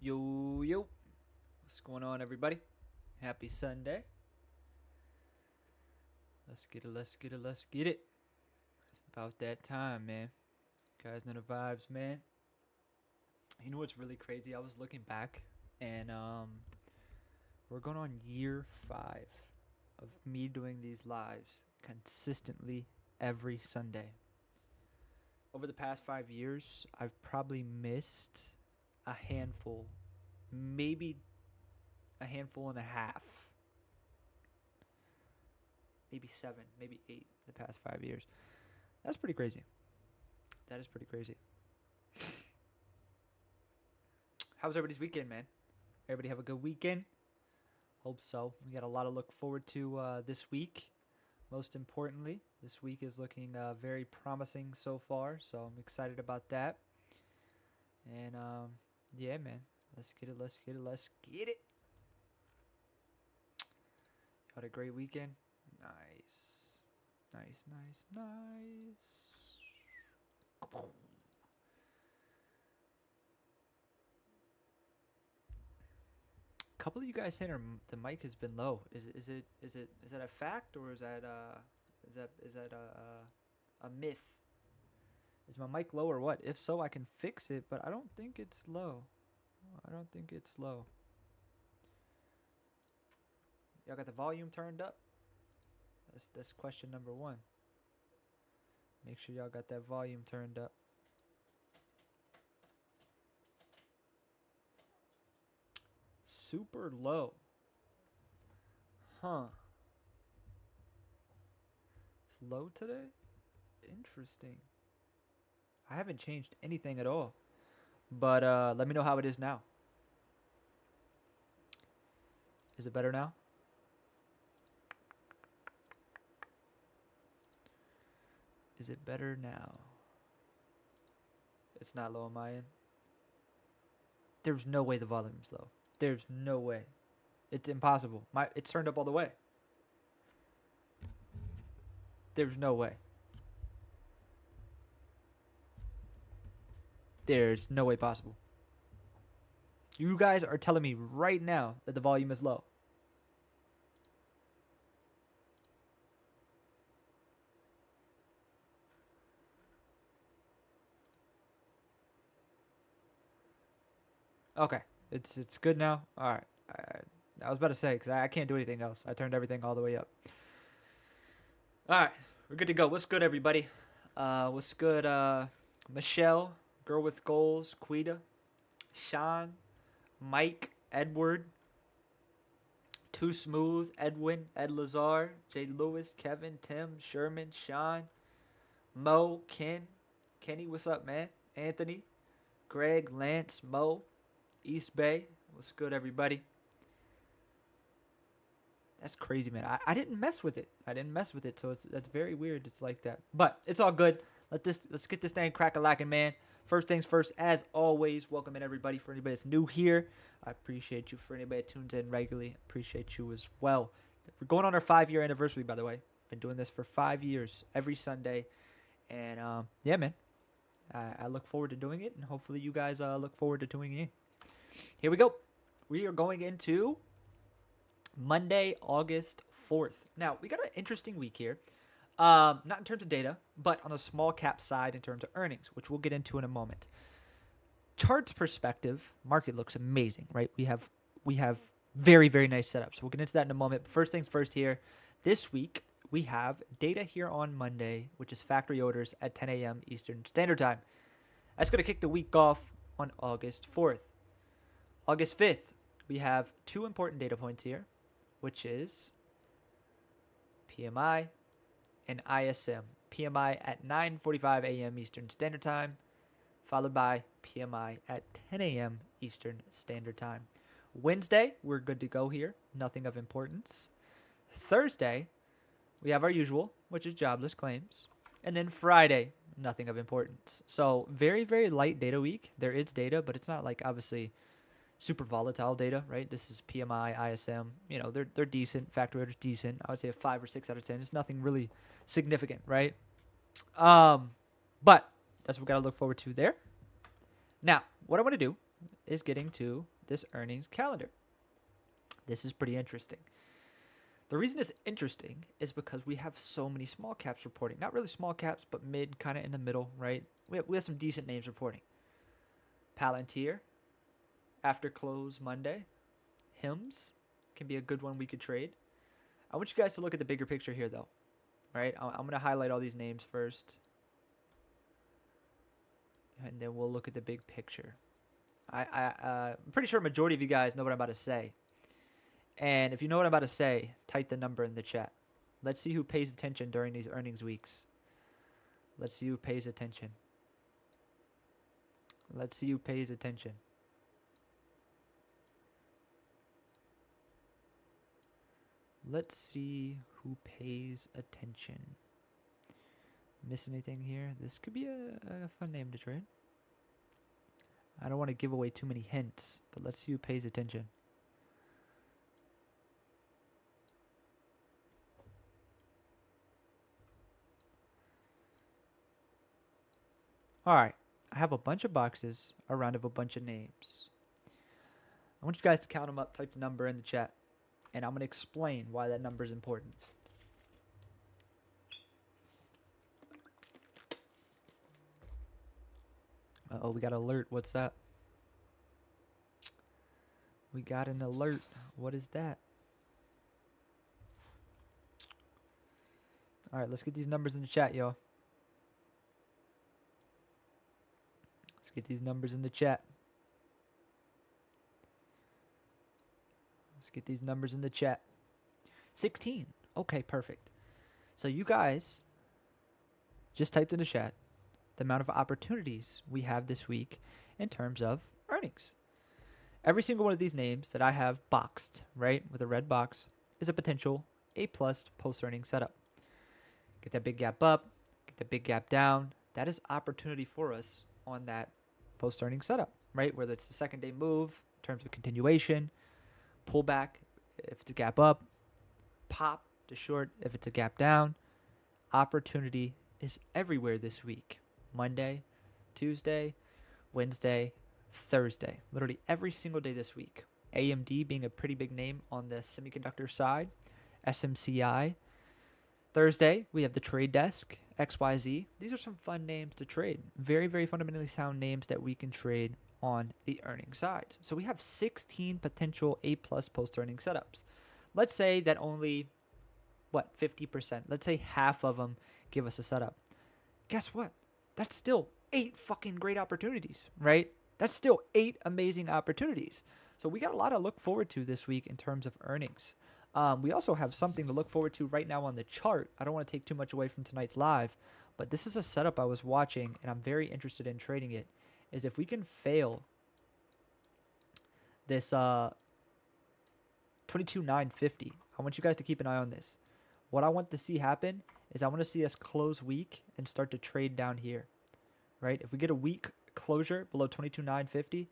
Yo, yo. What's going on, everybody? Happy Sunday. Let's get it. It's about that time, man. Guys know the vibes, man. You know what's really crazy? I was looking back, and we're going on year 5 of me doing these lives consistently every Sunday. Over the past 5 years, I've probably missed a handful, maybe a handful and a half, maybe 7, maybe 8 the past 5 years. That's pretty crazy. That is pretty crazy. How was everybody's weekend, man? Everybody have a good weekend? Hope so. We got a lot to look forward to this week. Most importantly, this week is looking very promising so far, so I'm excited about that. And yeah, man, let's get it. Had a great weekend. Nice. A couple of you guys saying the mic has been low. Is that a fact, or is that a myth? Is my mic low or what? If so, I can fix it, but I don't think it's low. Y'all got the volume turned up? That's question number 1. Make sure y'all got that volume turned up. Super low. Huh. It's low today? Interesting. I haven't changed anything at all. But let me know how it is now. Is it better now? Is it better now? It's not low on my end. There's no way the volume's low. There's no way. It's impossible. It's turned up all the way. There's no way. There's no way possible. You guys are telling me right now that the volume is low. Okay, it's good now. All right, I was about to say because I can't do anything else. I turned everything all the way up. All right, we're good to go. What's good, everybody? What's good, Michelle, Girl with Goals, Quita, Sean, Mike, Edward, Too Smooth, Edwin, Ed Lazar, J. Lewis, Kevin, Tim, Sherman, Sean, Mo, Ken, Kenny, what's up, man? Anthony, Greg, Lance, Mo, East Bay, what's good, everybody? That's crazy, man. I didn't mess with it. So that's very weird. It's like that, but it's all good. Let's get this thing crack-a-lacking, man. First things first, as always, welcome in everybody. For anybody that's new here, I appreciate you. For anybody that tunes in regularly, appreciate you as well. We're going on our 5-year anniversary, by the way. Been doing this for 5 years, every Sunday, and yeah, man. I look forward to doing it, and hopefully you guys look forward to tuning in. Here we go. We are going into Monday, August 4th. Now, we got an interesting week here. Not in terms of data, but on the small cap side in terms of earnings, which we'll get into in a moment. Charts perspective, market looks amazing, right? We have very, very nice setups. We'll get into that in a moment. But first things first here. This week, we have data here on Monday, which is factory orders at 10 a.m. Eastern Standard Time. That's going to kick the week off on August 4th. August 5th, we have 2 important data points here, which is PMI and ISM. PMI at 9:45 a.m. Eastern Standard Time, followed by PMI at 10 a.m. Eastern Standard Time. Wednesday, we're good to go here. Nothing of importance. Thursday, we have our usual, which is jobless claims. And then Friday, nothing of importance. So very, very light data week. There is data, but it's not like obviously super volatile data, right? This is PMI, ISM. You know, they're decent. Factory orders decent. I would say a 5 or 6 out of 10. It's nothing really significant, right? But that's what we got to look forward to there. Now, what I want to do is getting to this earnings calendar. This is pretty interesting. The reason it's interesting is because we have so many small caps reporting. Not really small caps, but mid, kind of in the middle, right? We have some decent names reporting. Palantir, after close Monday. Hims can be a good one we could trade. I want you guys to look at the bigger picture here, though. Right? I'm going to highlight all these names first. And then we'll look at the big picture. I'm pretty sure a majority of you guys know what I'm about to say. And if you know what I'm about to say, type the number in the chat. Let's see who pays attention during these earnings weeks. Let's see who pays attention. Let's see who pays attention. Let's see who pays attention. Miss anything here? This could be a fun name to trade. I don't want to give away too many hints, but let's see who pays attention. Alright, I have a bunch of boxes around of a bunch of names. I want you guys to count them up, type the number in the chat, and I'm going to explain why that number is important. Uh-oh, we got an alert. What's that? We got an alert. What is that? Alright, let's get these numbers in the chat, y'all. Let's get these numbers in the chat. Let's get these numbers in the chat. 16. Okay, perfect. So you guys just typed in the chat the amount of opportunities we have this week in terms of earnings. Every single one of these names that I have boxed, right, with a red box, is a potential A+ post-earnings setup. Get that big gap up, get that big gap down. That is opportunity for us on that post-earnings setup, right? Whether it's the second day move in terms of continuation, pullback if it's a gap up, pop to short if it's a gap down. Opportunity is everywhere this week. Monday, Tuesday, Wednesday, Thursday. Literally every single day this week. AMD being a pretty big name on the semiconductor side. SMCI. Thursday, we have the trade desk, XYZ. These are some fun names to trade. Very, very fundamentally sound names that we can trade on the earnings side. So we have 16 potential A+ post-earning setups. Let's say that only, 50%. Let's say half of them give us a setup. Guess what? That's still 8 fucking great opportunities, right? That's still 8 amazing opportunities. So we got a lot to look forward to this week in terms of earnings. We also have something to look forward to right now on the chart. I don't want to take too much away from tonight's live, but this is a setup I was watching, and I'm very interested in trading it, is if we can fail this 22,950. I want you guys to keep an eye on this. What I want to see happen is I want to see us close weak and start to trade down here, right? If we get a weak closure below 22,950,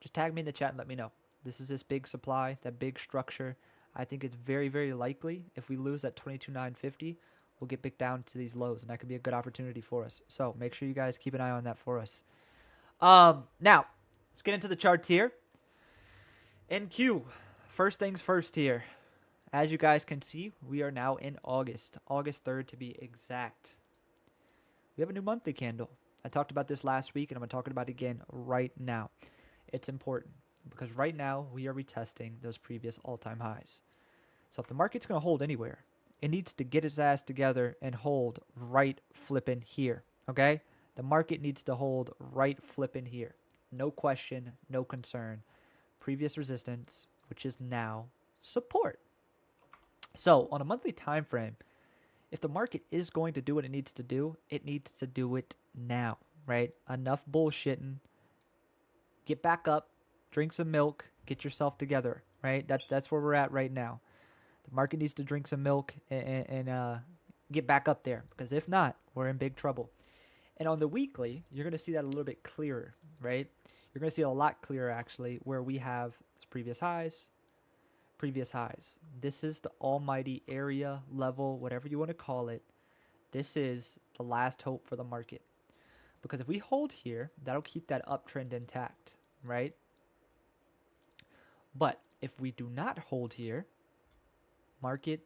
just tag me in the chat and let me know. This is this big supply, that big structure. I think it's very, very likely if we lose that 22,950, we'll get back down to these lows, and that could be a good opportunity for us. So make sure you guys keep an eye on that for us. Now, let's get into the charts here. NQ, first things first here. As you guys can see, we are now in August 3rd to be exact. We have a new monthly candle. I talked about this last week, and I'm going to talk about it again right now. It's important because right now we are retesting those previous all-time highs. So if the market's going to hold anywhere, it needs to get its ass together and hold right flipping here, okay? The market needs to hold right flipping here. No question, no concern. Previous resistance, which is now support. So on a monthly time frame, if the market is going to do what it needs to do it now, right? Enough bullshitting. Get back up, drink some milk, get yourself together, right? That's where we're at right now. The market needs to drink some milk and get back up there, because if not, we're in big trouble. And on the weekly, you're going to see that a little bit clearer, right? You're going to see a lot clearer, actually, where we have previous highs. This is the almighty area, level, whatever you want to call it. This is the last hope for the market. Because if we hold here, that'll keep that uptrend intact, right? But if we do not hold here, market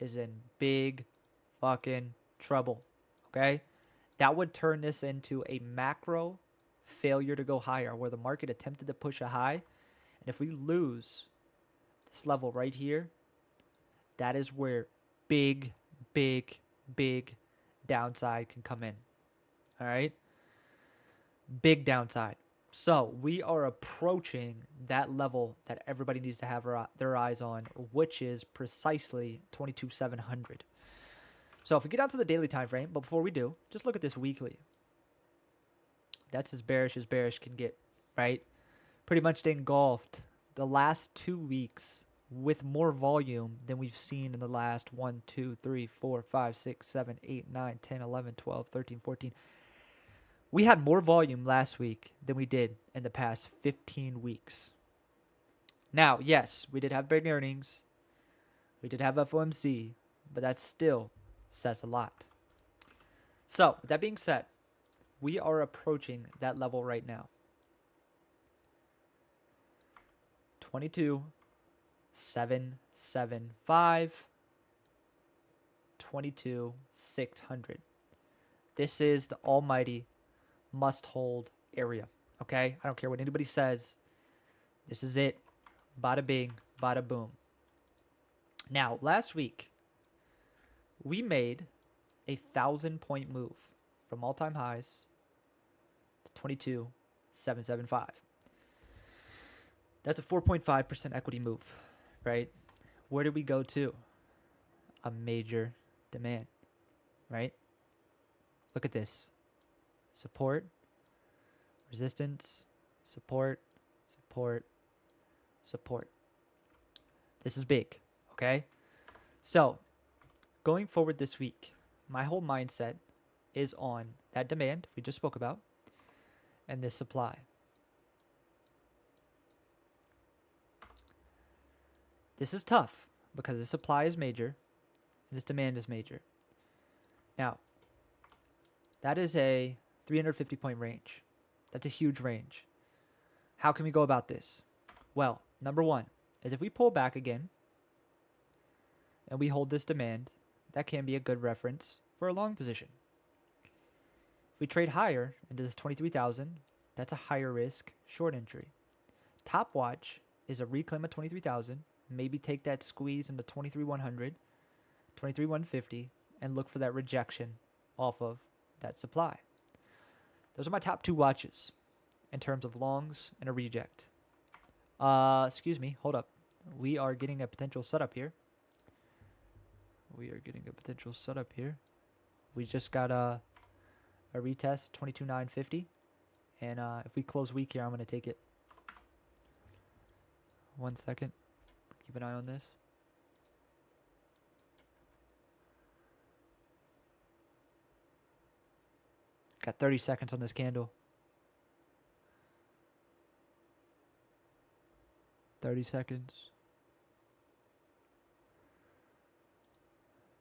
is in big fucking trouble. Okay? That would turn this into a macro failure to go higher, where the market attempted to push a high. And if we lose this level right here, that is where big, big, big downside can come in. All right? Big downside. So we are approaching that level that everybody needs to have their eyes on, which is precisely 22,700. So if we get down to the daily time frame, but before we do, just look at this weekly. That's as bearish can get, right? Pretty much engulfed the last 2 weeks with more volume than we've seen in the last 1, 2, 3, 4, 5, 6, 7, 8, 9, 10, 11, 12, 13, 14. We had more volume last week than we did in the past 15 weeks. Now, yes, we did have big earnings. We did have FOMC, but that still says a lot. So, with that being said, we are approaching that level right now. 22,775, 22,600. This is the almighty must hold area. Okay? I don't care what anybody says. This is it. Bada bing, bada boom. Now, last week, we made a 1,000-point move from all-time highs to 22,775. That's a 4.5% equity move, right? Where did we go to? A major demand, right? Look at this. Support, resistance, support, support, support. This is big, okay? So, going forward this week, my whole mindset is on that demand we just spoke about and this supply. This is tough because the supply is major and this demand is major. Now, that is a 350-point range. That's a huge range. How can we go about this? Well, number one is if we pull back again and we hold this demand, that can be a good reference for a long position. If we trade higher into this 23,000, that's a higher risk short entry. Top watch is a reclaim of 23,000, maybe take that squeeze into 23,100, 23,150, and look for that rejection off of that supply. Those are my top 2 watches in terms of longs and a reject. Excuse me, hold up. We are getting a potential setup here. We just got a retest, 22,950. And if we close weak here, I'm going to take it. 1 second. Keep an eye on this. Got 30 seconds on this candle. 30 seconds.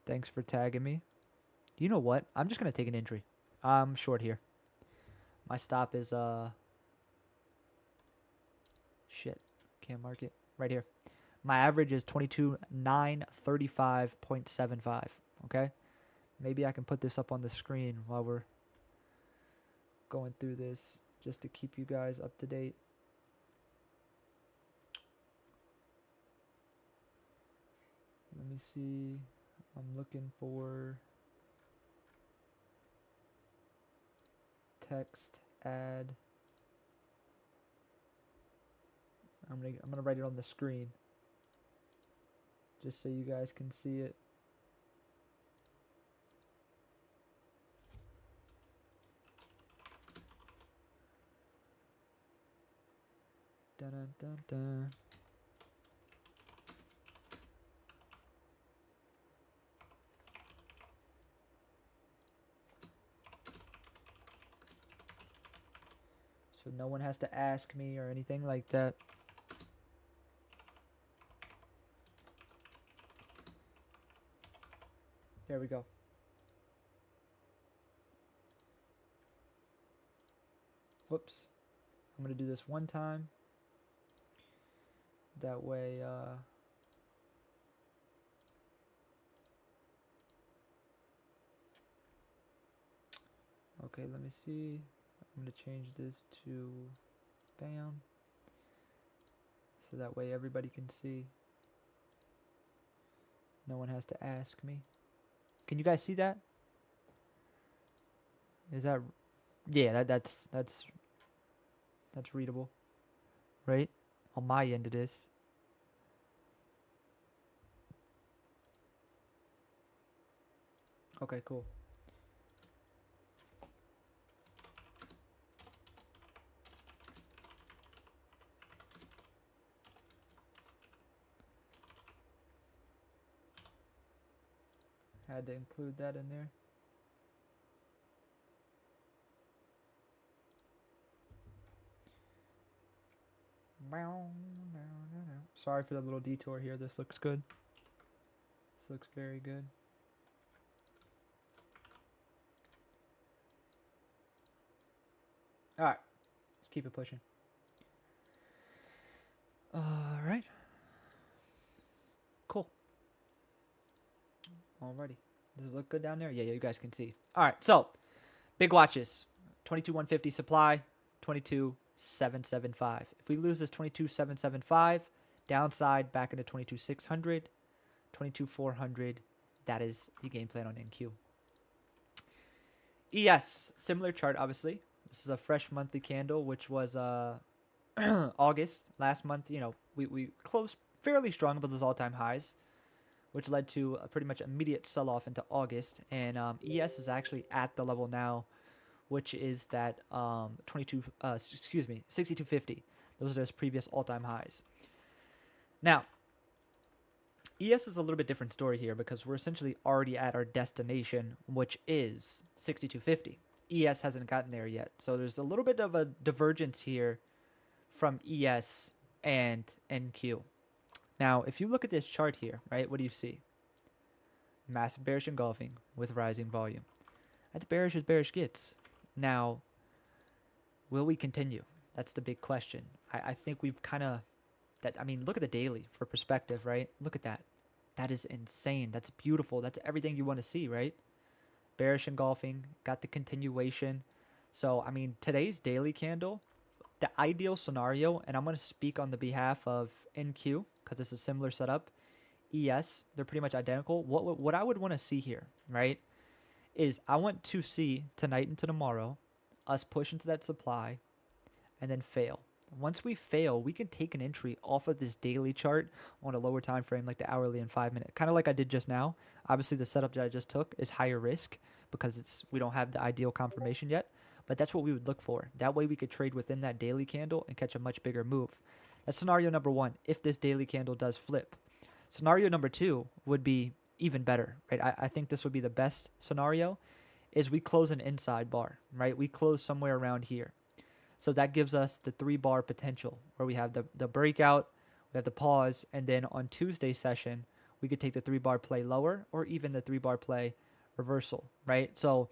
Thanks for tagging me. You know what? I'm just going to take an entry. I'm short here. My stop is, shit. Can't mark it. Right here. My average is 22,935.75. Okay? Maybe I can put this up on the screen while we're going through this just to keep you guys up to date. Let me see. I'm looking for text add. I'm gonna write it on the screen just so you guys can see it. Dun, dun, dun, dun. So no one has to ask me or anything like that. There we go. Whoops. I'm going to do this one time. That way, okay, let me see. I'm going to change this to bam. So that way everybody can see. No one has to ask me. Can you guys see that? Is that, yeah, that's readable, right? On my end it is. Okay, cool. Had to include that in there. Sorry for the little detour here. This looks good. This looks very good. All right, let's keep it pushing. All right. Cool. Alrighty. Does it look good down there? Yeah, you guys can see. All right, so big watches. 22,150 supply, 22,775. If we lose this 22,775, downside back into 22,600, 22,400. That is the game plan on NQ. ES, similar chart, obviously. This is a fresh monthly candle, which was August last month. You know, we closed fairly strong with those all-time highs, which led to a pretty much immediate sell-off into August. And ES is actually at the level now, which is that 6250. Those are those previous all-time highs. Now, ES is a little bit different story here because we're essentially already at our destination, which is 6250. ES hasn't gotten there yet. So there's a little bit of a divergence here from ES and NQ. Now, if you look at this chart here, right, what do you see? Massive bearish engulfing with rising volume. That's bearish as bearish gets. Now, will we continue? That's the big question. I think we've kind of, look at the daily for perspective, right? Look at that. That is insane. That's beautiful. That's everything you want to see, right? Bearish engulfing, got the continuation. So, today's daily candle, the ideal scenario, and I'm going to speak on the behalf of NQ because it's a similar setup. ES, they're pretty much identical. What I would want to see here, right, is I want to see tonight into tomorrow us push into that supply and then fail. Once we fail, we can take an entry off of this daily chart on a lower time frame, like the hourly and 5 minute, kind of like I did just now. Obviously, the setup that I just took is higher risk because we don't have the ideal confirmation yet, but that's what we would look for. That way, we could trade within that daily candle and catch a much bigger move. That's scenario number one. If this daily candle does flip, scenario number two would be even better, right? I think this would be the best scenario. Is we close an inside bar, right? We close somewhere around here. So that gives us the 3-bar potential where we have the breakout, we have the pause, and then on Tuesday session, we could take the 3-bar play lower or even the 3-bar play reversal, right? So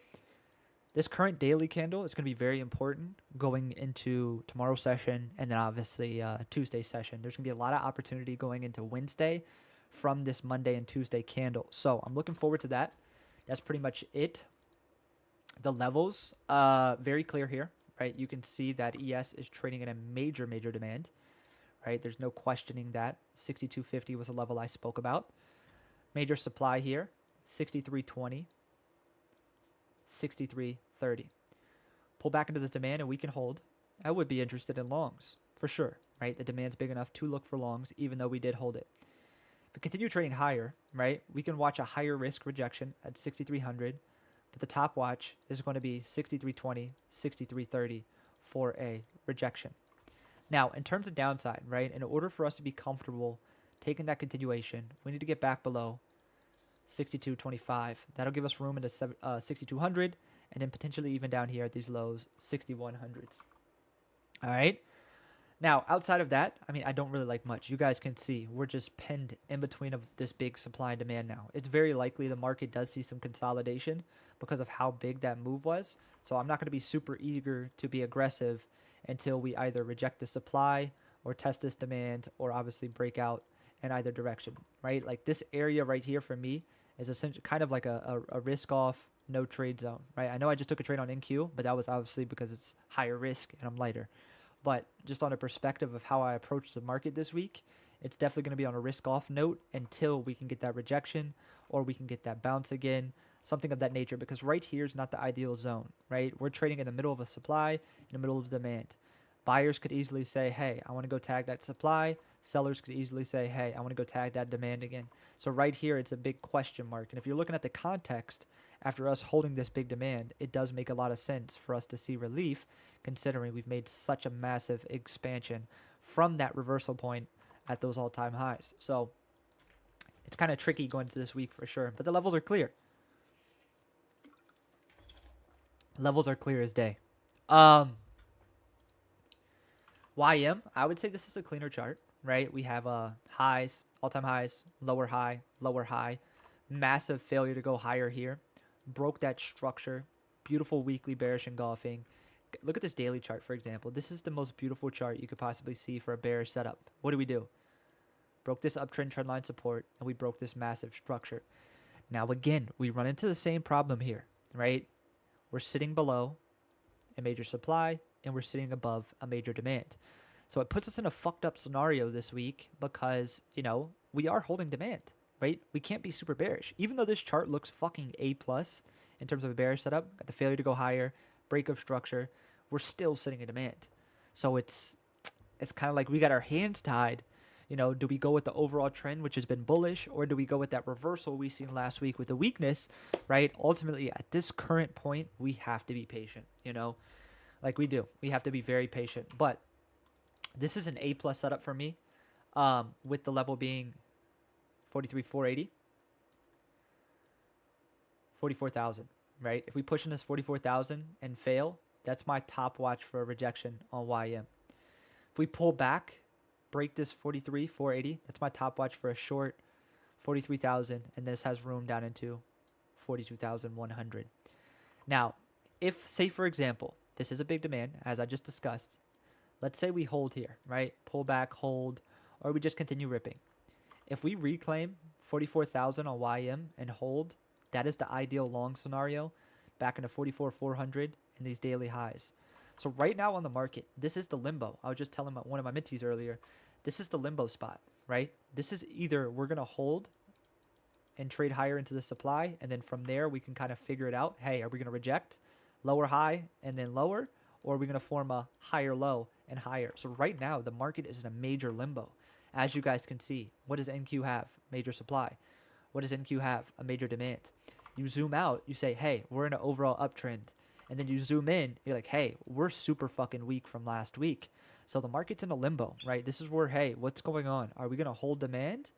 this current daily candle is going to be very important going into tomorrow's session and then obviously Tuesday session. There's going to be a lot of opportunity going into Wednesday from this Monday and Tuesday candle. So I'm looking forward to that. That's pretty much it. The levels, very clear here. Right, you can see that ES is trading in a major demand, right? There's no questioning that. 6250 was the level I spoke about. Major supply here, 6320, 6330. Pull back into this demand and we can hold. I would be interested in longs, for sure, right? The demand's big enough to look for longs, even though we did hold it. If we continue trading higher, right, we can watch a higher risk rejection at 6300. But the top watch is going to be 6320, 6330 for a rejection. Now, in terms of downside, right, in order for us to be comfortable taking that continuation, we need to get back below 6225. That'll give us room into 6200 and then potentially even down here at these lows, 6100s. All right. Now, outside of that, I don't really like much. You guys can see we're just pinned in between of this big supply and demand now. It's very likely the market does see some consolidation because of how big that move was. So I'm not going to be super eager to be aggressive until we either reject the supply or test this demand or obviously break out in either direction, right? Like this area right here for me is essentially kind of like a risk off, no trade zone, right? I know I just took a trade on NQ, but that was obviously because it's higher risk and I'm lighter. But just on a perspective of how I approach the market this week, it's definitely going to be on a risk off note until we can get that rejection or we can get that bounce again, something of that nature, because right here is not the ideal zone, right? We're trading in the middle of a supply, in the middle of demand. Buyers could easily say, hey, I want to go tag that supply. Sellers could easily say, hey, I want to go tag that demand again. So right here, it's a big question mark. And if you're looking at the context after us holding this big demand, it does make a lot of sense for us to see relief, considering we've made such a massive expansion from that reversal point at those all-time highs. So it's kind of tricky going into this week for sure, but the levels are clear. Levels are clear as day. YM, I would say this is a cleaner chart, right? We have highs, all-time highs, lower high, massive failure to go higher here. Broke that structure, beautiful weekly bearish engulfing. Look at this daily chart, for example. This is the most beautiful chart you could possibly see for a bearish setup. What do? Broke this uptrend trendline support, and we broke this massive structure. Now, again, we run into the same problem here, right? We're sitting below a major supply, and we're sitting above a major demand. So it puts us in a fucked up scenario this week because, we are holding demand, right? We can't be super bearish. Even though this chart looks fucking A+ in terms of a bearish setup, got the failure to go higher, break of structure, we're still sitting in demand. So it's kind of like we got our hands tied. Do we go with the overall trend, which has been bullish, or do we go with that reversal we seen last week with the weakness, right? Ultimately, at this current point, we have to be patient, like we do. We have to be very patient. But this is an A+ setup for me, with the level being 43,480, 44,000, right? If we push in this 44,000 and fail, that's my top watch for a rejection on YM. If we pull back, break this 43,480, that's my top watch for a short 43,000, and this has room down into 42,100. Now, if, say for example, this is a big demand, as I just discussed, let's say we hold here, right? Pull back, hold, or we just continue ripping. If we reclaim 44,000 on YM and hold, that is the ideal long scenario, back into 44,400 in these daily highs. So right now on the market, this is the limbo. I was just telling one of my mentees earlier, this is the limbo spot, right? This is either we're going to hold and trade higher into the supply, and then from there we can kind of figure it out. Hey, are we going to reject lower high and then lower, or are we going to form a higher low and higher? So right now the market is in a major limbo. As you guys can see, what does NQ have? Major supply. What does NQ have? A major demand. You zoom out, you say, hey, we're in an overall uptrend. And then you zoom in, you're like, hey, we're super fucking weak from last week. So the market's in a limbo, right? This is where, hey, what's going on? Are we going to hold demand,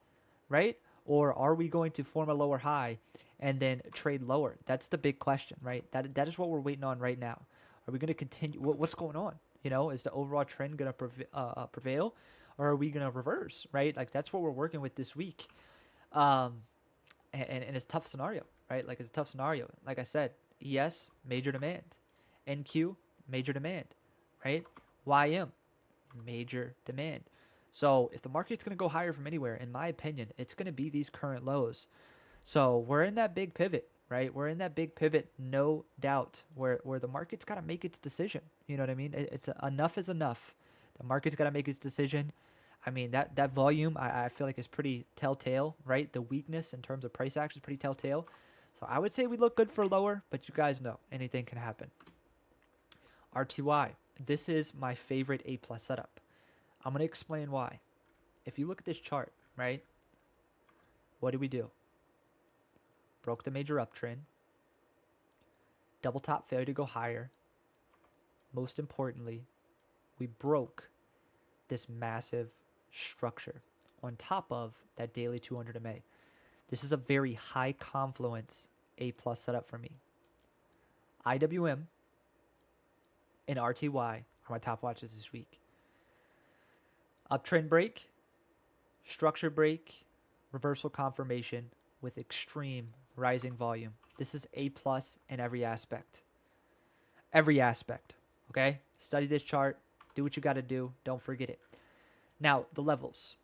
right? Or are we going to form a lower high and then trade lower? That's the big question, right? That is what we're waiting on right now. Are we going to continue? What's going on? Is the overall trend going to prevail, or are we going to reverse, right? Like, that's what we're working with this week. And it's a tough scenario, right? Like, it's a tough scenario. Like I said, ES, major demand. NQ, major demand, right? YM, major demand. So if the market's going to go higher from anywhere, in my opinion, it's going to be these current lows. So we're in that big pivot, right? We're in that big pivot, no doubt, where the market's got to make its decision. You know what I mean? It's enough is enough. The market's got to make its decision. I mean, that volume, I feel like is pretty telltale, right? The weakness in terms of price action is pretty telltale. So I would say we look good for lower, but you guys know anything can happen. RTY. This is my favorite A+ setup. I'm going to explain why. If you look at this chart, right? What do? Broke the major uptrend. Double top failure to go higher. Most importantly, we broke this massive structure on top of that daily 200 MA. This is a very high confluence A+ setup for me. IWM and RTY are my top watches this week. Uptrend break, structure break, reversal confirmation with extreme rising volume. This is A+ in every aspect. Every aspect, okay? Study this chart. Do what you got to do. Don't forget it. Now, the levels.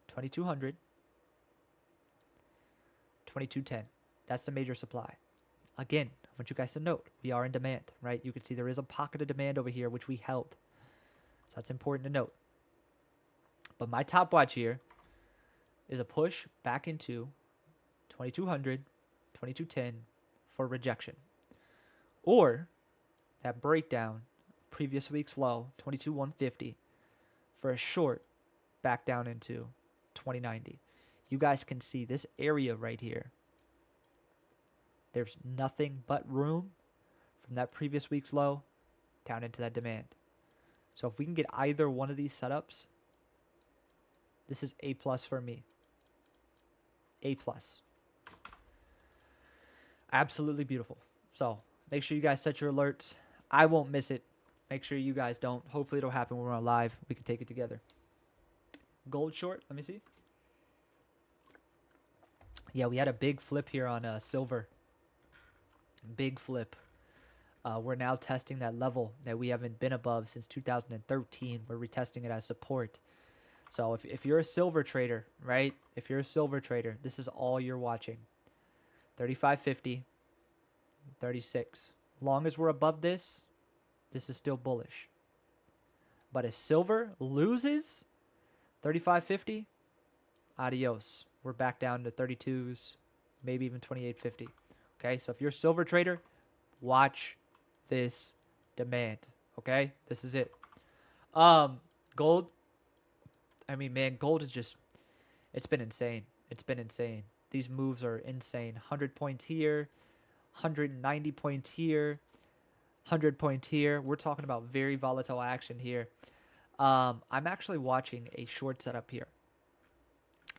2200, 2210. That's the major supply. Again, I want you guys to note, we are in demand, right? You can see there is a pocket of demand over here, which we held. So that's important to note. But my top watch here is a push back into 2200, 2210 for rejection. Or that breakdown, previous week's low, 22,150, for a short back down into 2090. You guys can see this area right here. There's nothing but room from that previous week's low down into that demand. So if we can get either one of these setups, this is A+ for me. A+. Absolutely beautiful. So make sure you guys set your alerts. I won't miss it. Make sure you guys don't. Hopefully it'll happen when we're on live. We can take it together. Gold short. Let me see. Yeah, we had a big flip here on silver. Big flip. We're now testing that level that we haven't been above since 2013. We're retesting it as support. So if you're a silver trader, right? If you're a silver trader, this is all you're watching. 35.50, 36. Long as we're above this, this is still bullish. But if silver loses 35.50, adios. We're back down to 32s, maybe even 28.50. Okay, so if you're a silver trader, watch this demand. Okay, this is it. Gold. I mean, man, gold is just, it's been insane. It's been insane. These moves are insane. 100 points here, 190 points here, 100 points here. We're talking about very volatile action here. I'm actually watching a short setup here.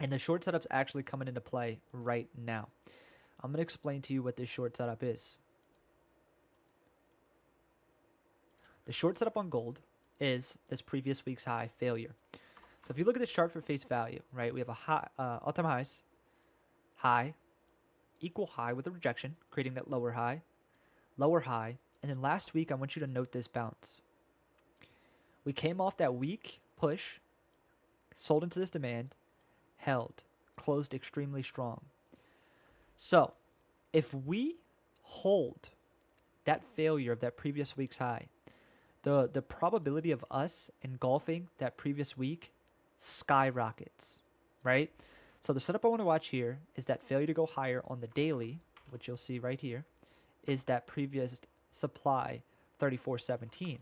And the short setup's actually coming into play right now. I'm going to explain to you what this short setup is. The short setup on gold is this previous week's high failure. So if you look at this chart for face value, right, we have a high, all-time highs, high, equal high with a rejection, creating that lower high, and then last week I want you to note this bounce. We came off that weak push, sold into this demand, held, closed extremely strong. So if we hold that failure of that previous week's high, the probability of us engulfing that previous week skyrockets, right? So the setup I want to watch here is that failure to go higher on the daily, which you'll see right here, is that previous supply 34.17.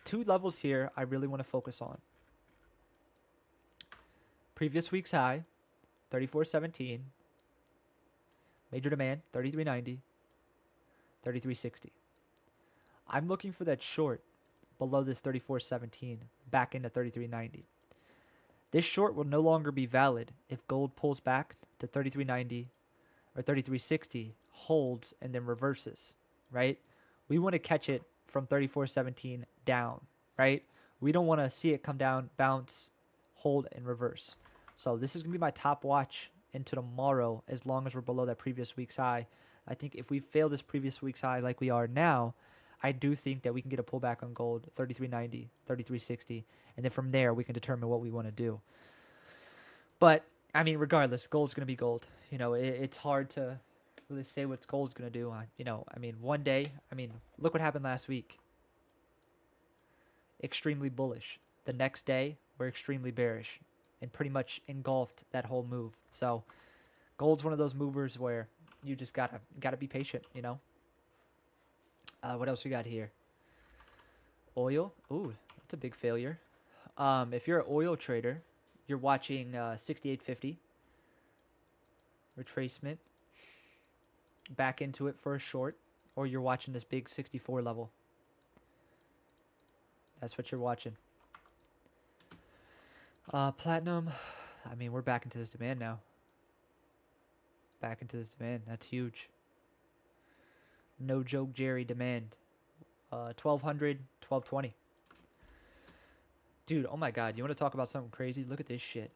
Two levels here I really want to focus on. Previous week's high, 34.17. Major demand, 33.90, 33.60. I'm looking for that short below this 34.17 back into 33.90. This short will no longer be valid if gold pulls back to 33.90 or 33.60, holds, and then reverses, right? We want to catch it from 34.17 down, right? We don't want to see it come down, bounce, hold, and reverse. So this is going to be my top watch into tomorrow as long as we're below that previous week's high. I think if we fail this previous week's high like we are now, I do think that we can get a pullback on gold, 33.90, 33.60, and then from there we can determine what we want to do. But, I mean, regardless, gold's going to be gold. You know, it's hard to really say what gold's going to do. You know, I mean, one day, I mean, look what happened last week. Extremely bullish. The next day, we're extremely bearish and pretty much engulfed that whole move. So, gold's one of those movers where you just gotta be patient, you know. What else we got here? Oil. Ooh, that's a big failure. If you're an oil trader, you're watching 68.50 retracement back into it for a short, or you're watching this big 64 level. That's what you're watching. Platinum. I mean, we're back into this demand now. Back into this demand. That's huge. No joke, Jerry demand. 1200, 1220. Dude, oh my God. You want to talk about something crazy? Look at this shit.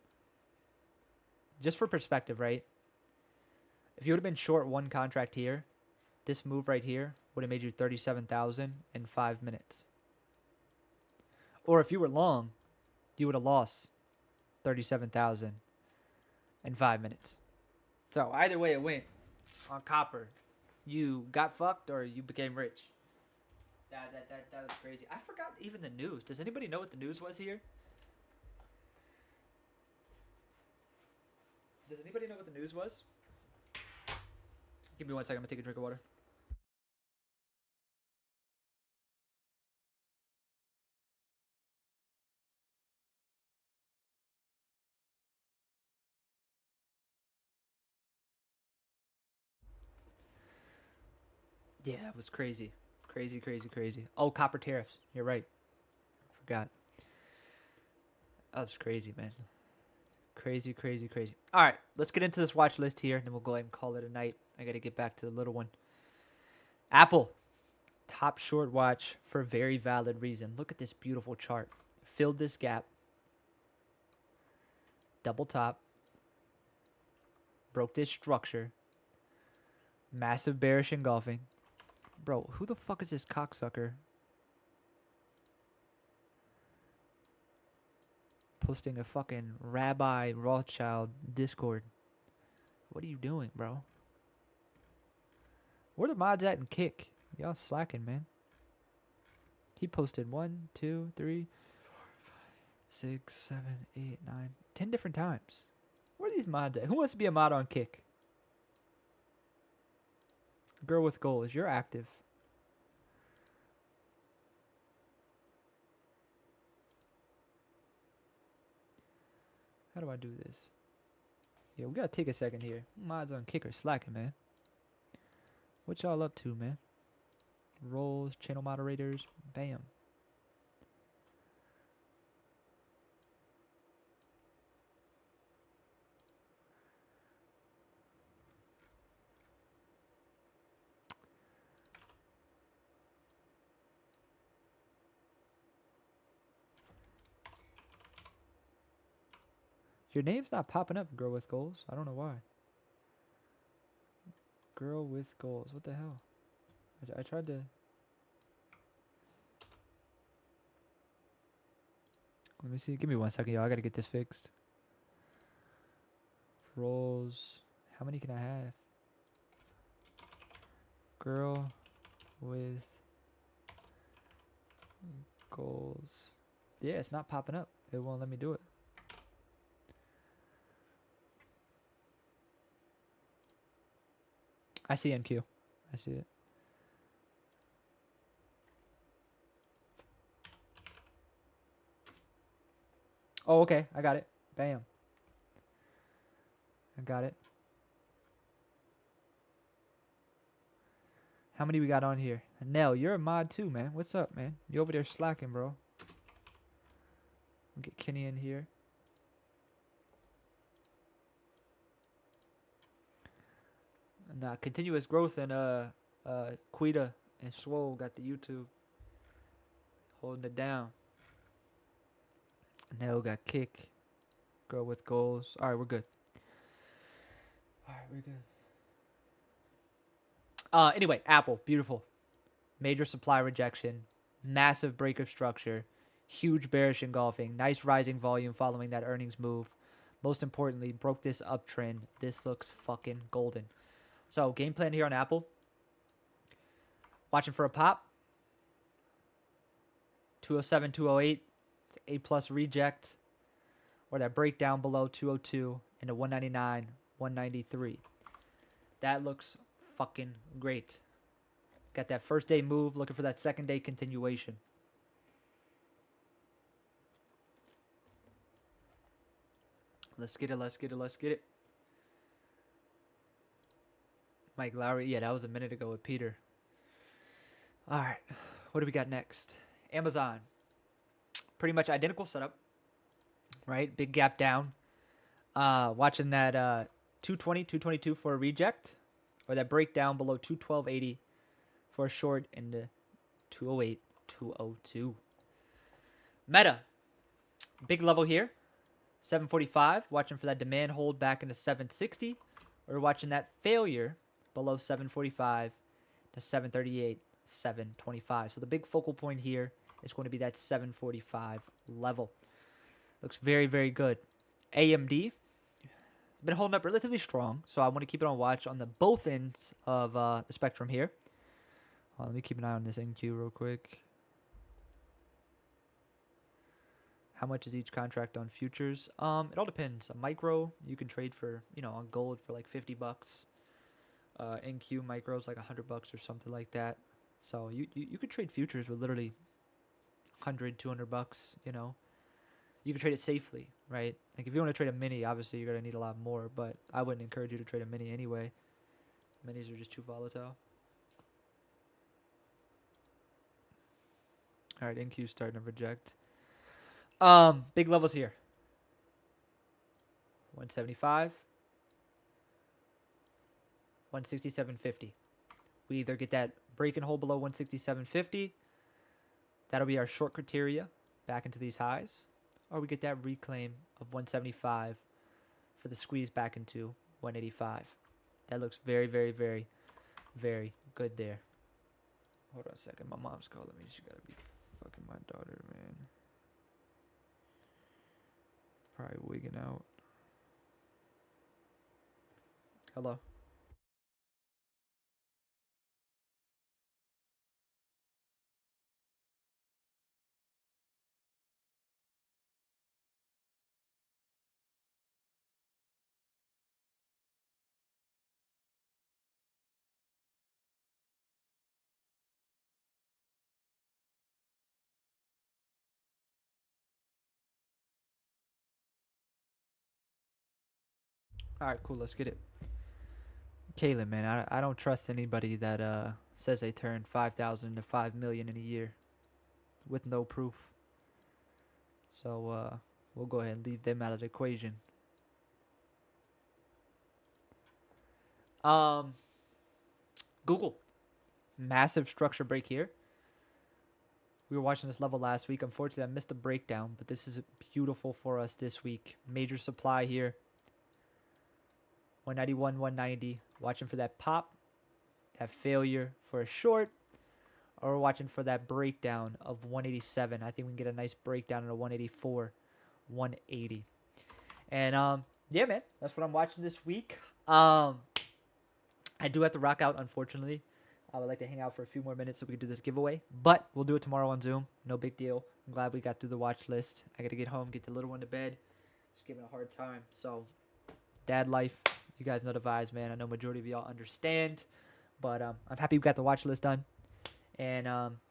Just for perspective, right? If you would have been short one contract here, this move right here would have made you 37,000 in 5 minutes. Or if you were long, you would have lost 37,000 in 5 minutes. So either way it went on copper, you got fucked or you became rich. That was crazy. I forgot even the news. Does anybody know what the news was here? Does anybody know what the news was? Give me 1 second. I'm gonna take a drink of water. Yeah, it was crazy. Crazy. Oh, copper tariffs. You're right. Forgot. That was crazy, man. Crazy. All right, let's get into this watch list here, and then we'll go ahead and call it a night. I got to get back to the little one. Apple, top short watch for a very valid reason. Look at this beautiful chart. Filled this gap. Double top. Broke this structure. Massive bearish engulfing. Bro, who the fuck is this cocksucker? Posting a fucking Rabbi Rothschild Discord. What are you doing, bro? Where the mods at in Kick? Y'all slacking, man. He posted 1, 2, 3, 4, 5, 6, 7, 8, 9, 10 different times. Where are these mods at? Who wants to be a mod on Kick? Girl with goals, you're active. How do I do this? Yeah, we gotta take a second here. Mods on Kick are slacking, man. What y'all up to, man? Roles, channel moderators, bam. Your name's not popping up, girl with goals. I don't know why. Girl with goals. What the hell? I tried to... Let me see. Give me 1 second, y'all. I gotta get this fixed. Roles. How many can I have? Girl with goals. Yeah, it's not popping up. It won't let me do it. I see NQ. I see it. Oh, okay. I got it. Bam. I got it. How many we got on here? Nell, you're a mod too, man. What's up, man? You over there slacking, bro. We'll get Kenny in here. And continuous growth and Quita and Swole got the YouTube holding it down. Nell got Kick. Girl with goals. Alright, we're good. Alright, we're good. Anyway, Apple, beautiful. Major supply rejection, massive break of structure, huge bearish engulfing, nice rising volume following that earnings move. Most importantly, broke this uptrend. This looks fucking golden. So, game plan here on Apple. Watching for a pop. 207, 208. It's A plus reject. Or that breakdown below 202 into 199, 193. That looks fucking great. Got that first day move, looking for that second day continuation. Let's get it. Mike Lowry, yeah, that was a minute ago with Peter. All right, what do we got next? Amazon. Pretty much identical setup, right? Big gap down. Watching that 220, 222 for a reject, or that breakdown below 212.80 for a short into 208, 202. Meta, big level here, 745. Watching for that demand hold back into 760, or watching that failure below 745 to 738, 725. So the big focal point here It's going to be that 745 level. Looks very, very good. AMD been holding up relatively strong, so I want to keep it on watch on the both ends of the spectrum here. Let me keep an eye on this NQ real quick. How much is each contract on futures? It all depends. A micro, you can trade for, on gold for like $50. NQ micros like $100 or something like that. So you could trade futures with literally $100, $200. You can trade it safely, right? Like if you want to trade a mini, obviously you're gonna need a lot more, but I wouldn't encourage you to trade a mini anyway. Minis are just too volatile. All right, NQ starting to reject. Big levels here. 175. 167.50. We either get that break and hold below 167.50. That'll be our short criteria back into these highs. Or we get that reclaim of 175 for the squeeze back into 185. That looks very, very, very, very good there. Hold on a second. My mom's calling me. She gotta be fucking my daughter, man. Probably wigging out. Hello. All right, cool. Let's get it. Kaylin, man, I don't trust anybody that says they turn 5,000 to 5 million in a year with no proof. So we'll go ahead and leave them out of the equation. Google, massive structure break here. We were watching this level last week. Unfortunately, I missed the breakdown, but this is beautiful for us this week. Major supply here. 191, 190. Watching for that pop, that failure for a short, or we're watching for that breakdown of 187. I think we can get a nice breakdown at a 184, 180. And yeah, man, that's what I'm watching this week. I do have to rock out, unfortunately. I would like to hang out for a few more minutes so we can do this giveaway, but we'll do it tomorrow on Zoom. No big deal. I'm glad we got through the watch list. I got to get home, get the little one to bed. Just giving a hard time. So, dad life. You guys know the vibes, man. I know majority of y'all understand, but I'm happy we got the watch list done. And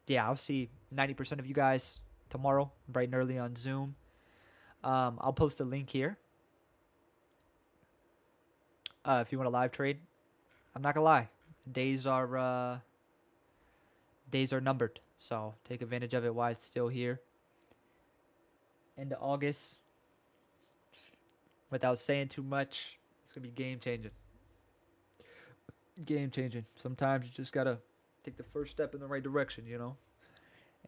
yeah, I'll see 90% of you guys tomorrow, bright and early on Zoom. I'll post a link here if you want to live trade. I'm not gonna lie, days are numbered, so take advantage of it while it's still here. End of August, without saying too much, it's gonna be game changing. Game changing. Sometimes you just gotta take the first step in the right direction,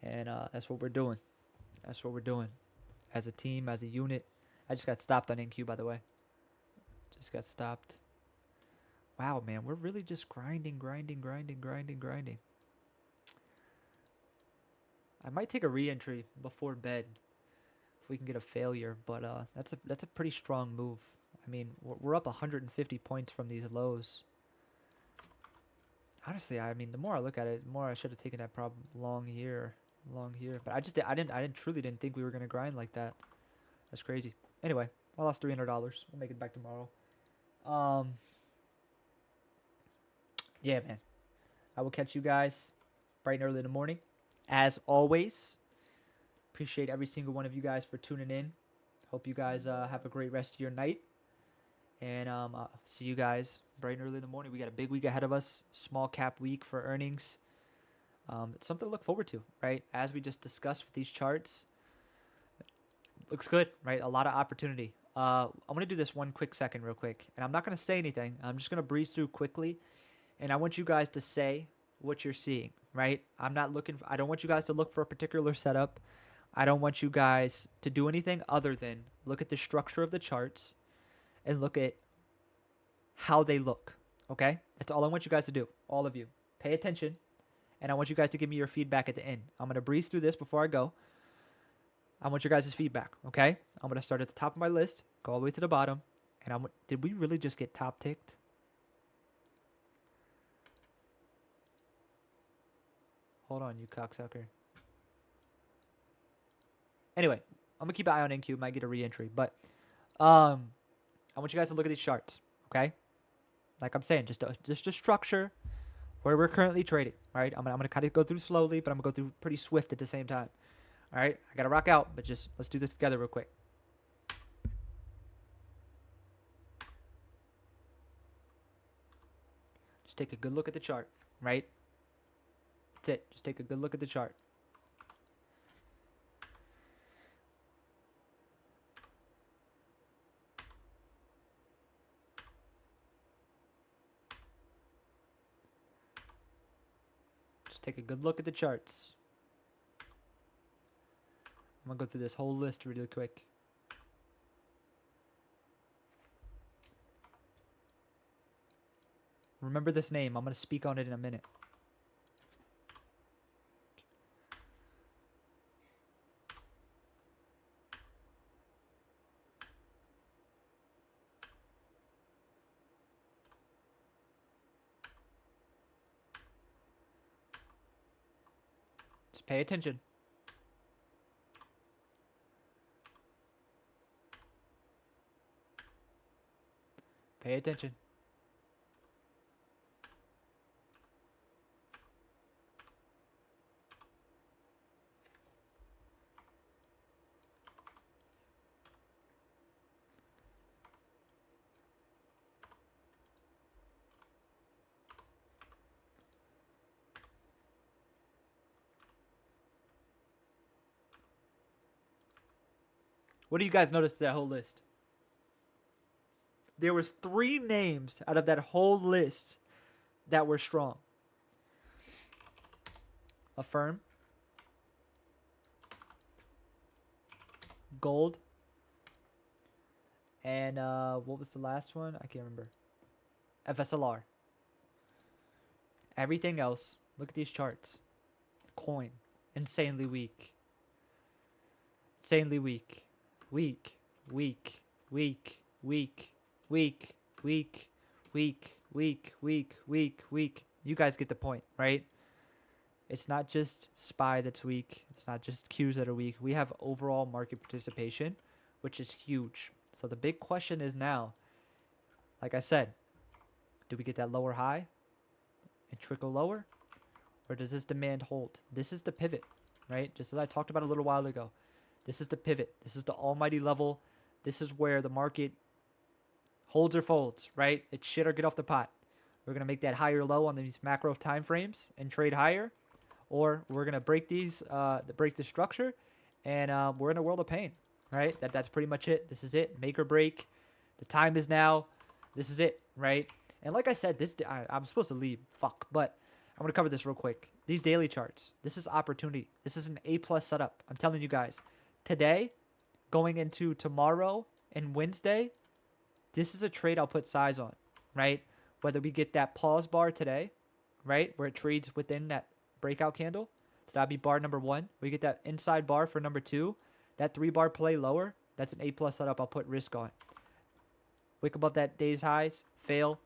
and that's what we're doing. That's what we're doing as a team, as a unit. I just got stopped on NQ, by the way. Just got stopped. Wow, man, we're really just grinding. I might take a re-entry before bed if we can get a failure, but that's a pretty strong move. I mean, we're up 150 points from these lows. Honestly, I mean, the more I look at it, the more I should have taken that problem long here. But I truly didn't think we were gonna grind like that. That's crazy. Anyway, I lost $300. We'll make it back tomorrow. Yeah, man. I will catch you guys bright and early in the morning. As always, appreciate every single one of you guys for tuning in. Hope you guys have a great rest of your night. And I'll see you guys bright and early in the morning. We got a big week ahead of us. Small cap week for earnings. It's something to look forward to, right? As we just discussed with these charts. Looks good, right? A lot of opportunity. I want to do this one quick second real quick. And I'm not going to say anything. I'm just going to breeze through quickly. And I want you guys to say what you're seeing, right? I don't want you guys to look for a particular setup. I don't want you guys to do anything other than look at the structure of the charts and look at how they look, okay? That's all I want you guys to do, all of you. Pay attention and I want you guys to give me your feedback at the end. I'm going to breeze through this before I go. I want your guys' feedback, okay? I'm going to start at the top of my list, go all the way to the bottom, and did we really just get top ticked? Hold on, you cocksucker. Anyway, I'm going to keep an eye on NQ, might get a re-entry, but I want you guys to look at these charts, okay? Like I'm saying, just a structure where we're currently trading, all right? I'm gonna kind of go through slowly, but I'm gonna go through pretty swift at the same time. All right, I gotta rock out, but just let's do this together real quick. Just take a good look at the chart, right? That's it. Just take a good look at the chart. Take a good look at the charts. I'm going to go through this whole list really quick. Remember this name. I'm going to speak on it in a minute. Just pay attention. Pay attention. What do you guys notice to that whole list? There was 3 names out of that whole list that were strong. Affirm, gold, and what was the last one? I can't remember. FSLR. Everything else, look at these charts. Coin, insanely weak. Insanely weak. Weak, weak, weak, weak, weak, weak, weak, weak, weak, weak, weak. You guys get the point, right? It's not just SPY that's weak. It's not just Qs that are weak. We have overall market participation, which is huge. So the big question is now, like I said, do we get that lower high and trickle lower? Or does this demand hold? This is the pivot, right? Just as I talked about a little while ago. This is the pivot. This is the almighty level. This is where the market holds or folds, right? It's shit or get off the pot. We're going to make that higher low on these macro time frames and trade higher. Or we're going to break break the structure, and we're in a world of pain, right? That's pretty much it. This is it. Make or break. The time is now. This is it, right? And like I said, I'm supposed to leave. Fuck. But I'm going to cover this real quick. These daily charts. This is opportunity. This is an A+ setup. I'm telling you guys. Today, going into tomorrow and Wednesday, this is a trade I'll put size on, right? Whether we get that pause bar today, right, where it trades within that breakout candle, so that'd be bar number 1. We get that inside bar for number 2. That 3-bar play lower, that's an A+ setup I'll put risk on. Wick above that day's highs, fail,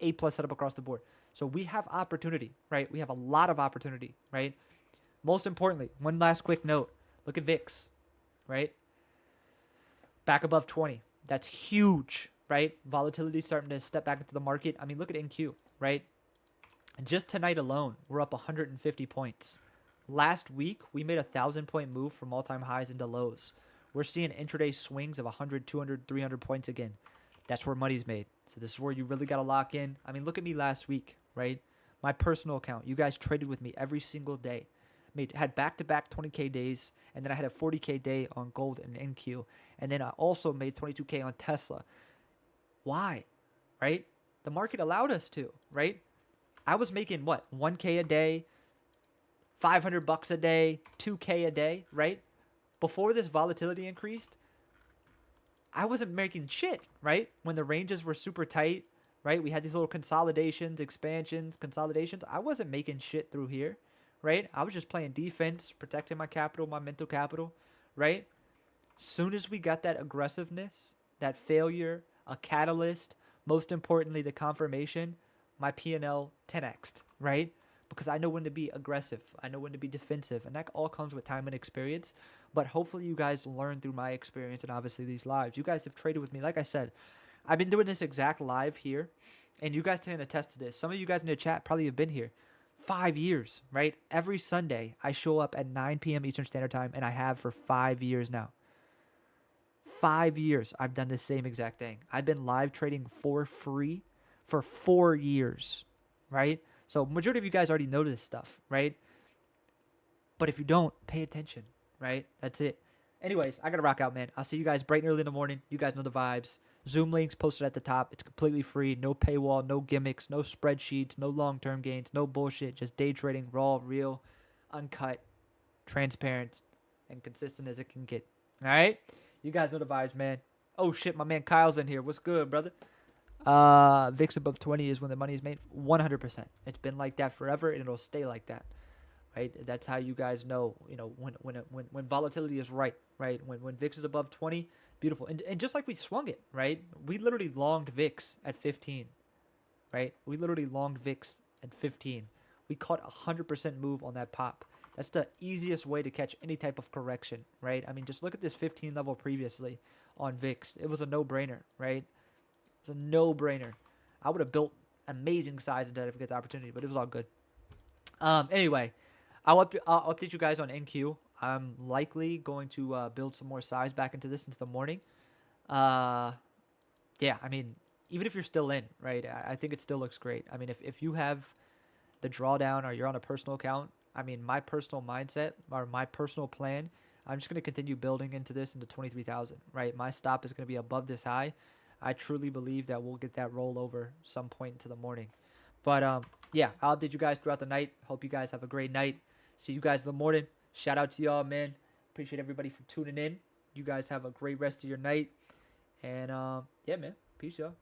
A+ setup across the board. So we have opportunity, right? We have a lot of opportunity, right? Most importantly, one last quick note. Look at VIX. Right? Back above 20. That's huge, right? Volatility starting to step back into the market. I mean, look at NQ, right? And just tonight alone, we're up 150 points. Last week, we made a 1,000-point move from all-time highs into lows. We're seeing intraday swings of 100, 200, 300 points again. That's where money's made. So this is where you really got to lock in. I mean, look at me last week, right? My personal account. You guys traded with me every single day. Had back-to-back 20K days, and then I had a 40K day on gold and NQ, and then I also made 22K on Tesla. Why? Right? The market allowed us to, right? I was making, what, 1K a day, $500 a day, 2K a day, right? Before this volatility increased, I wasn't making shit, right? When the ranges were super tight, right? We had these little consolidations, expansions, consolidations. I wasn't making shit through here. right? I was just playing defense, protecting my capital, my mental capital, right? Soon as we got that aggressiveness, that failure, a catalyst, most importantly, the confirmation, my P&L 10x'd, right? Because I know when to be aggressive. I know when to be defensive. And that all comes with time and experience. But hopefully you guys learn through my experience and obviously these lives. You guys have traded with me. Like I said, I've been doing this exact live here. And you guys can attest to this. Some of you guys in the chat probably have been here 5 years, right? Every Sunday, I show up at 9 p.m. Eastern Standard Time. And I have for 5 years now. 5 years I've done the same exact thing. I've been live trading for free for 4 years, right? So majority of you guys already know this stuff, right? But if you don't, pay attention, right? That's it. Anyways, I got to rock out, man. I'll see you guys bright and early in the morning. You guys know the vibes. Zoom links posted at the top. It's completely free. No paywall, no gimmicks, no spreadsheets, no long-term gains, no bullshit. Just day trading, raw, real, uncut, transparent, and consistent as it can get. All right? You guys know the vibes, man. Oh, shit, my man Kyle's in here. What's good, brother? VIX above 20 is when the money is made. 100%. It's been like that forever, and it'll stay like that, right? That's how you guys know, when volatility is right? When VIX is above 20, beautiful. And just like we swung it, right? We literally longed VIX at 15, right? We literally longed VIX at 15. We caught a 100% move on that pop. That's the easiest way to catch any type of correction, right? I mean, just look at this 15 level previously on VIX. It was a no-brainer, right? It's a no-brainer. I would have built amazing size into that if I get the opportunity, but it was all good. Anyway, I'll update you guys on NQ. I'm likely going to build some more size back into this into the morning. Yeah, I mean, even if you're still in, right, I think it still looks great. I mean, if you have the drawdown or you're on a personal account, I mean, my personal mindset or my personal plan, I'm just going to continue building into this into 23,000, right? My stop is going to be above this high. I truly believe that we'll get that rollover some point into the morning. But, yeah, I'll update you guys throughout the night. Hope you guys have a great night. See you guys in the morning. Shout out to y'all, man. Appreciate everybody for tuning in. You guys have a great rest of your night. And, yeah, man. Peace, y'all.